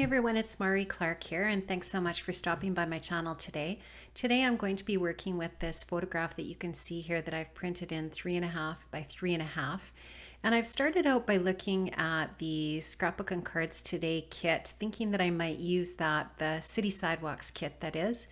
Hey everyone, it's Mari Clark here, and thanks so much for stopping by my channel today. Today I'm going to be working with this photograph that you can see here that I've printed in 3.5 by 3.5. And I've started out by looking at the Scrapbook and Cards Today kit, thinking that I might use that, the City Sidewalks kit that is.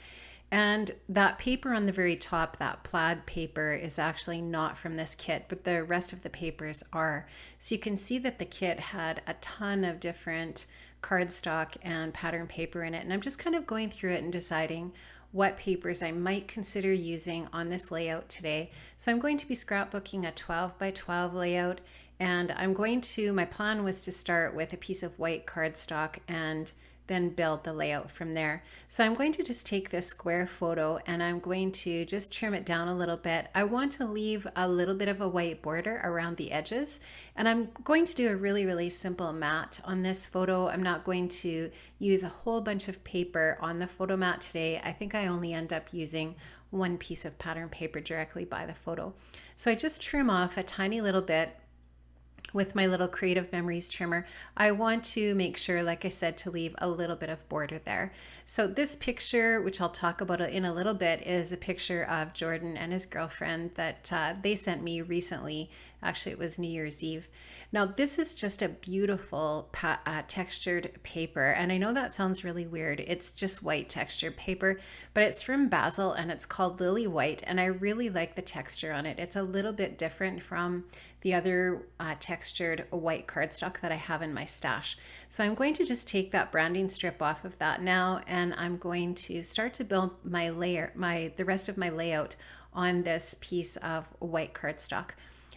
And that paper on the very top, that plaid paper, is actually not from this kit, but the rest of the papers are. So you can see that the kit had a ton of different cardstock and pattern paper in it. And I'm just kind of going through it and deciding what papers I might consider using on this layout today. So I'm going to be scrapbooking a 12 by 12 layout. And my plan was to start with a piece of white cardstock and then build the layout from there. So I'm going to just take this square photo and I'm going to just trim it down a little bit. I want to leave a little bit of a white border around the edges, and I'm going to do a really simple mat on this photo. I'm not going to use a whole bunch of paper on the photo mat today. I think I only end up using one piece of pattern paper directly by the photo. So I just trim off a tiny little bit with my little Creative Memories trimmer. I want to make sure, like I said, to leave a little bit of border there. So this picture, which I'll talk about in a little bit, is a picture of Jordan and his girlfriend that they sent me recently. Actually, it was New Year's Eve. Now, this is just a beautiful textured paper, and I know that sounds really weird. It's just white textured paper, but it's from Basil and it's called Lily White, and I really like the texture on it. It's a little bit different from the other textured white cardstock that I have in my stash. So I'm going to just take that branding strip off of that now, and I'm going to start to build my the rest of my layout on this piece of white cardstock.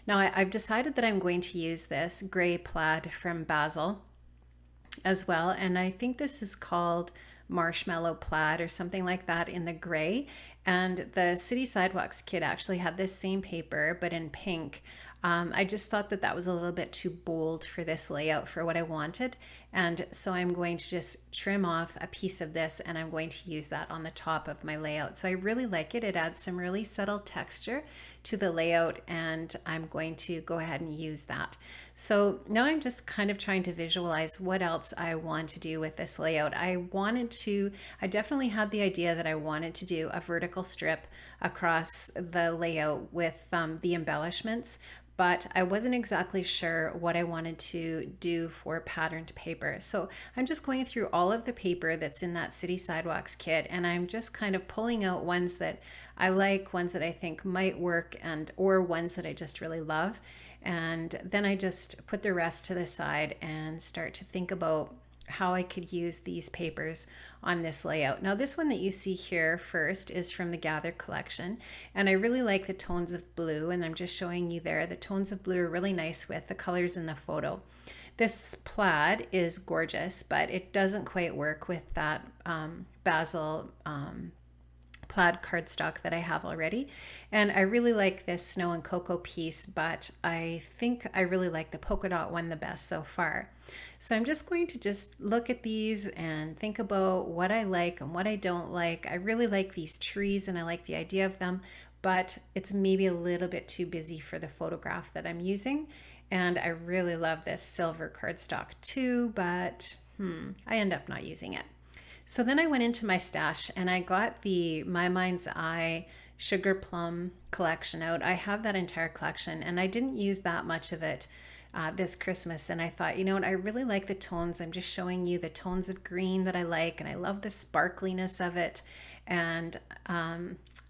Now I've decided that I'm going to use this gray plaid from Basil as well, and I think this is called Marshmallow Plaid or something like that in the gray. And the City Sidewalks kit actually had this same paper but in pink. I just thought that that was a little bit too bold for this layout for what I wanted, and so I'm going to just trim off a piece of this and I'm going to use that on the top of my layout. So I really like it. It adds some really subtle texture to the layout, and I'm going to go ahead and use that. So now I'm just kind of trying to visualize what else I want to do with this layout. I definitely had the idea that I wanted to do a vertical strip across the layout with the embellishments, but I wasn't exactly sure what I wanted to do for patterned paper. So I'm just going through all of the paper that's in that City Sidewalks kit, and I'm just kind of pulling out ones that I like, ones that I think might work, or ones that I just really love. And then I just put the rest to the side and start to think about how I could use these papers on this layout. Now this one that you see here first is from the Gather collection, and I really like the tones of blue, and I'm just showing you there. The tones of blue are really nice with the colors in the photo. This plaid is gorgeous, but it doesn't quite work with that Basil plaid cardstock that I have already. And I really like this snow and cocoa piece, but I think I really like the polka dot one the best so far. So I'm just going to just look at these and think about what I like and what I don't like. I really like these trees and I like the idea of them, but it's maybe a little bit too busy for the photograph that I'm using. And I really love this silver cardstock too, but I end up not using it. So then I went into my stash and I got the My Mind's Eye Sugar Plum Collection out. I have that entire collection and I didn't use that much of it this Christmas, and I thought, you know what, I really like the tones. I'm just showing you the tones of green that I like, and I love the sparkliness of it, and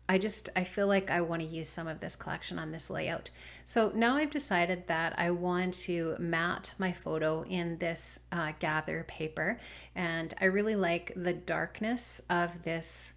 I feel like I want to use some of this collection on this layout. So now I've decided that I want to mat my photo in this Gather paper, and I really like the darkness of this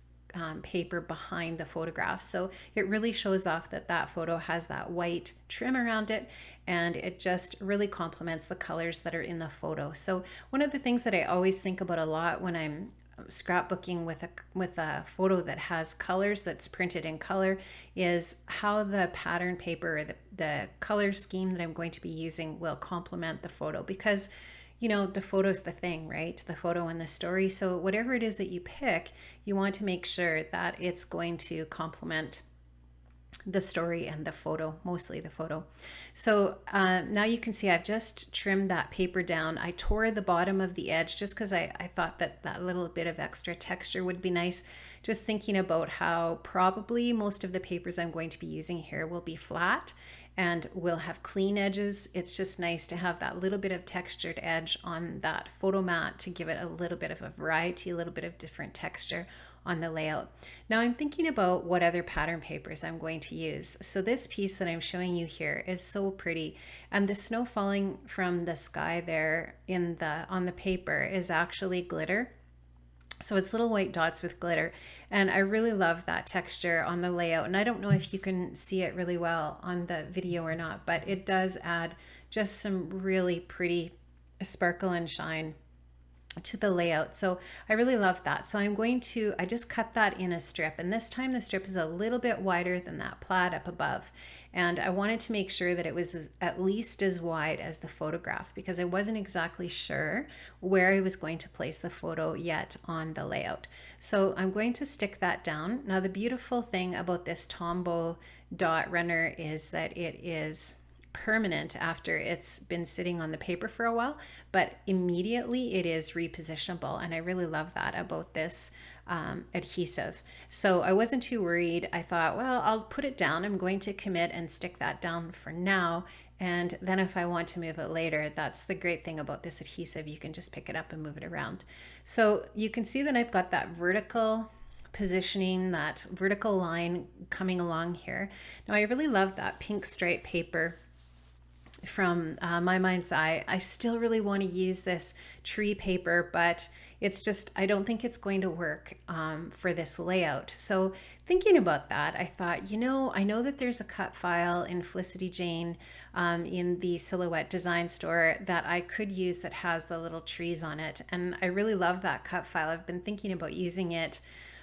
paper behind the photograph. So it really shows off that that photo has that white trim around it, and it just really complements the colors that are in the photo. So one of the things that I always think about a lot when I'm scrapbooking with a photo that has colors, that's printed in color, is how the pattern paper or the color scheme that I'm going to be using will complement the photo, because you know, the photo's the thing, right? The photo and the story. So whatever it is that you pick, you want to make sure that it's going to complement the story and the photo, mostly the photo. So now you can see I've just trimmed that paper down. I tore the bottom of the edge just because I thought that that little bit of extra texture would be nice. Just thinking about how probably most of the papers I'm going to be using here will be flat and will have clean edges. It's just nice to have that little bit of textured edge on that photo mat to give it a little bit of a variety, a little bit of different texture on the layout. Now I'm thinking about what other pattern papers I'm going to use. So this piece that I'm showing you here is so pretty, and the snow falling from the sky there on the paper is actually glitter. So it's little white dots with glitter, and I really love that texture on the layout. And I don't know if you can see it really well on the video or not, but it does add just some really pretty sparkle and shine to the layout. So I really love that. So I just cut that in a strip, and this time the strip is a little bit wider than that plaid up above. And I wanted to make sure that it was at least as wide as the photograph, because I wasn't exactly sure where I was going to place the photo yet on the layout. So I'm going to stick that down. Now the beautiful thing about this Tombow dot runner is that it is permanent after it's been sitting on the paper for a while, but immediately it is repositionable, and I really love that about this adhesive. So I wasn't too worried. I thought, well, I'll put it down. I'm going to commit and stick that down for now, and then if I want to move it later, that's the great thing about this adhesive. You can just pick it up and move it around. So you can see that I've got that vertical positioning, that vertical line coming along here. Now I really love that pink stripe paper from My Mind's Eye. I still really want to use this tree paper, but it's just, I don't think it's going to work for this layout. So thinking about that, I thought, I know that there's a cut file in Felicity Jane in the Silhouette Design Store that I could use that has the little trees on it. And I really love that cut file. I've been thinking about using it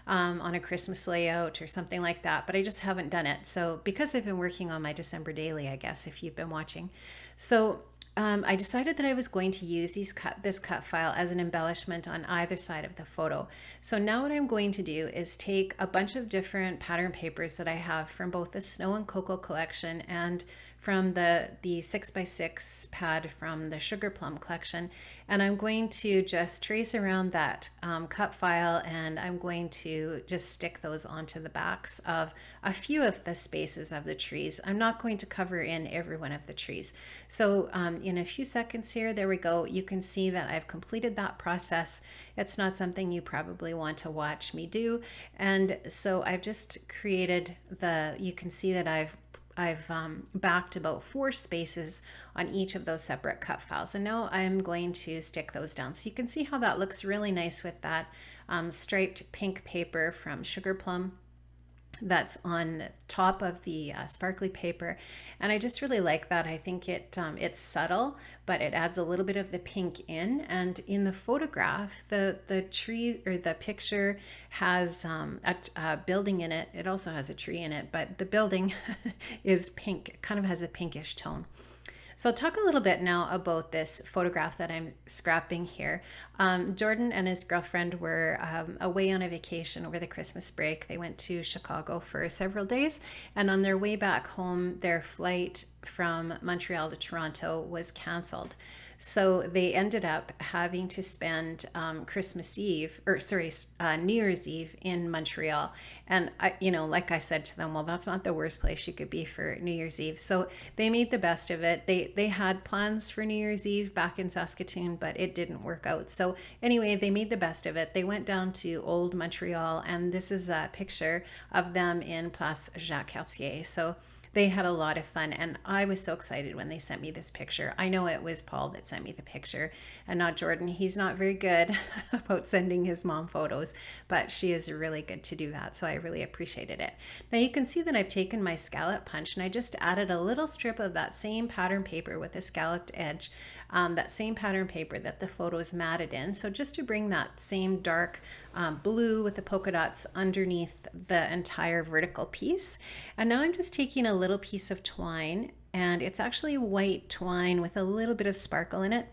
on a Christmas layout or something like that, but I just haven't done it. So because I've been working on my December daily, I guess, if you've been watching. So I decided that I was going to use this cut file as an embellishment on either side of the photo. So now what I'm going to do is take a bunch of different pattern papers that I have from both the Snow and Cocoa collection and from the 6x6 pad from the Sugar Plum collection, and I'm going to just trace around that cut file, and I'm going to just stick those onto the backs of a few of the spaces of the trees. I'm not going to cover in every one of the trees. So in a few seconds here, there we go, you can see that I've completed that process. It's not something you probably want to watch me do, and so I've just created you can see that I've backed about 4 spaces on each of those separate cut files, and now I'm going to stick those down. So you can see how that looks really nice with that striped pink paper from Sugar Plum that's on top of the sparkly paper, and I just really like that. I think it's subtle, but it adds a little bit of the pink in. And in the photograph, the tree, or the picture, has a building in it. It also has a tree in it, but the building is pink. It kind of has a pinkish tone. So I'll talk a little bit now about this photograph that I'm scrapping here. Jordan and his girlfriend were away on a vacation over the Christmas break. They went to Chicago for several days, and on their way back home, their flight from Montreal to Toronto was canceled. So they ended up having to spend New Year's Eve in Montreal. And like I said to them, well, that's not the worst place you could be for New Year's Eve. So they made the best of it. They had plans for New Year's Eve back in Saskatoon, but it didn't work out. So anyway, they made the best of it. They went down to Old Montreal, and this is a picture of them in Place Jacques-Cartier. So they had a lot of fun, and I was so excited when they sent me this picture. I know it was Paul that sent me the picture and not Jordan. He's not very good about sending his mom photos, but she is really good to do that, so I really appreciated it. Now you can see that I've taken my scallop punch, and I just added a little strip of that same pattern paper with a scalloped edge, that same pattern paper that the photo is matted in. So just to bring that same dark blue with the polka dots underneath the entire vertical piece. And now I'm just taking a little piece of twine, and it's actually white twine with a little bit of sparkle in it.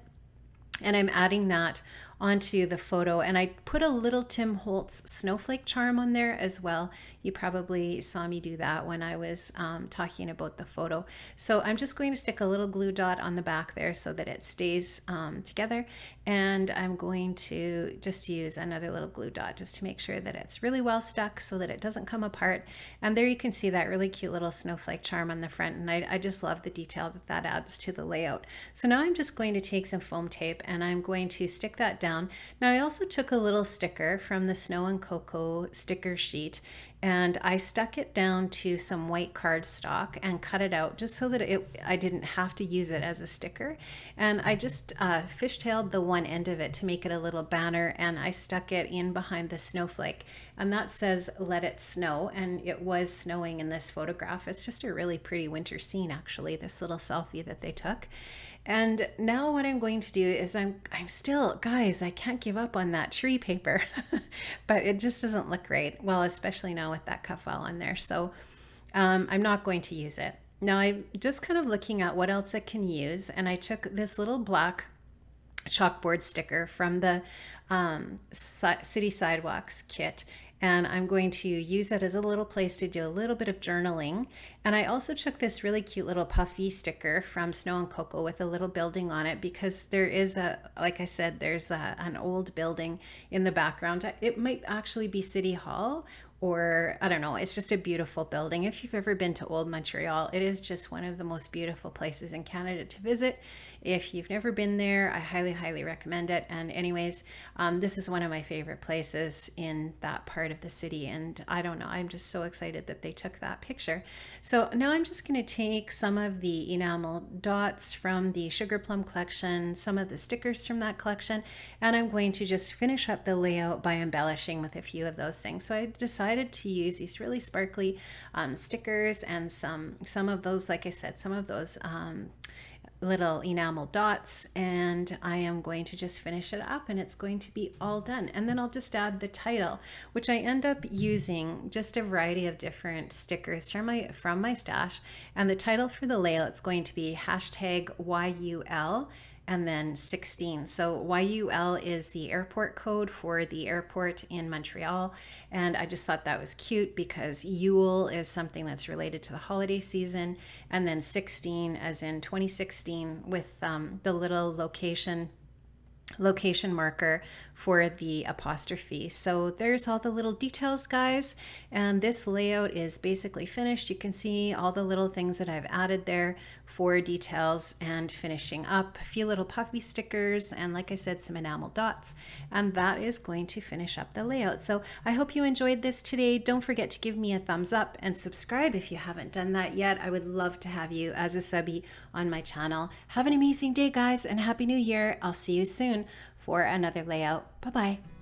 And I'm adding that onto the photo. And I put a little Tim Holtz snowflake charm on there as well. You probably saw me do that when I was talking about the photo. So I'm just going to stick a little glue dot on the back there so that it stays together. And I'm going to just use another little glue dot just to make sure that it's really well stuck so that it doesn't come apart. And there you can see that really cute little snowflake charm on the front. And I just love the detail that that adds to the layout. So now I'm just going to take some foam tape and I'm going to stick that down. Now I also took a little sticker from the Snow and Cocoa sticker sheet, and I stuck it down to some white cardstock and cut it out just so that I didn't have to use it as a sticker. And I just fishtailed the one end of it to make it a little banner, and I stuck it in behind the snowflake. And that says, "Let it snow," and it was snowing in this photograph. It's just a really pretty winter scene, actually, this little selfie that they took. And now what I'm going to do is I'm still, guys, I can't give up on that tree paper, but it just doesn't look great. Well, especially now with that cutfile on there. So I'm not going to use it. Now I'm just kind of looking at what else I can use. And I took this little black chalkboard sticker from the City Sidewalks kit, and I'm going to use it as a little place to do a little bit of journaling. And I also took this really cute little puffy sticker from Snow and Cocoa with a little building on it, because there is like I said, there's an old building in the background. It might actually be City Hall, or I don't know, it's just a beautiful building. If you've ever been to Old Montreal, it is just one of the most beautiful places in Canada to visit. If you've never been there, I highly, highly recommend it. And anyways, this is one of my favorite places in that part of the city. And I don't know, I'm just so excited that they took that picture. So now I'm just going to take some of the enamel dots from the Sugar Plum Collection, some of the stickers from that collection, and I'm going to just finish up the layout by embellishing with a few of those things. So I decided to use these really sparkly stickers and some of those, like I said, some of those little enamel dots, and I am going to just finish it up and it's going to be all done. And then I'll just add the title, which I end up using just a variety of different stickers from my stash, and the title for the layout is going to be #YUL and then 16. So YUL is the airport code for the airport in Montreal. And I just thought that was cute because Yule is something that's related to the holiday season. And then 16 as in 2016 with the little location marker for the apostrophe. So there's all the little details, guys, and this layout is basically finished. You can see all the little things that I've added there for details and finishing up a few little puffy stickers and, like I said, some enamel dots, and that is going to finish up the layout. So I hope you enjoyed this today. Don't forget to give me a thumbs up and subscribe if you haven't done that yet. I would love to have you as a subby on my channel. Have an amazing day, guys, and Happy New Year. I'll see you soon for another layout. Bye-bye.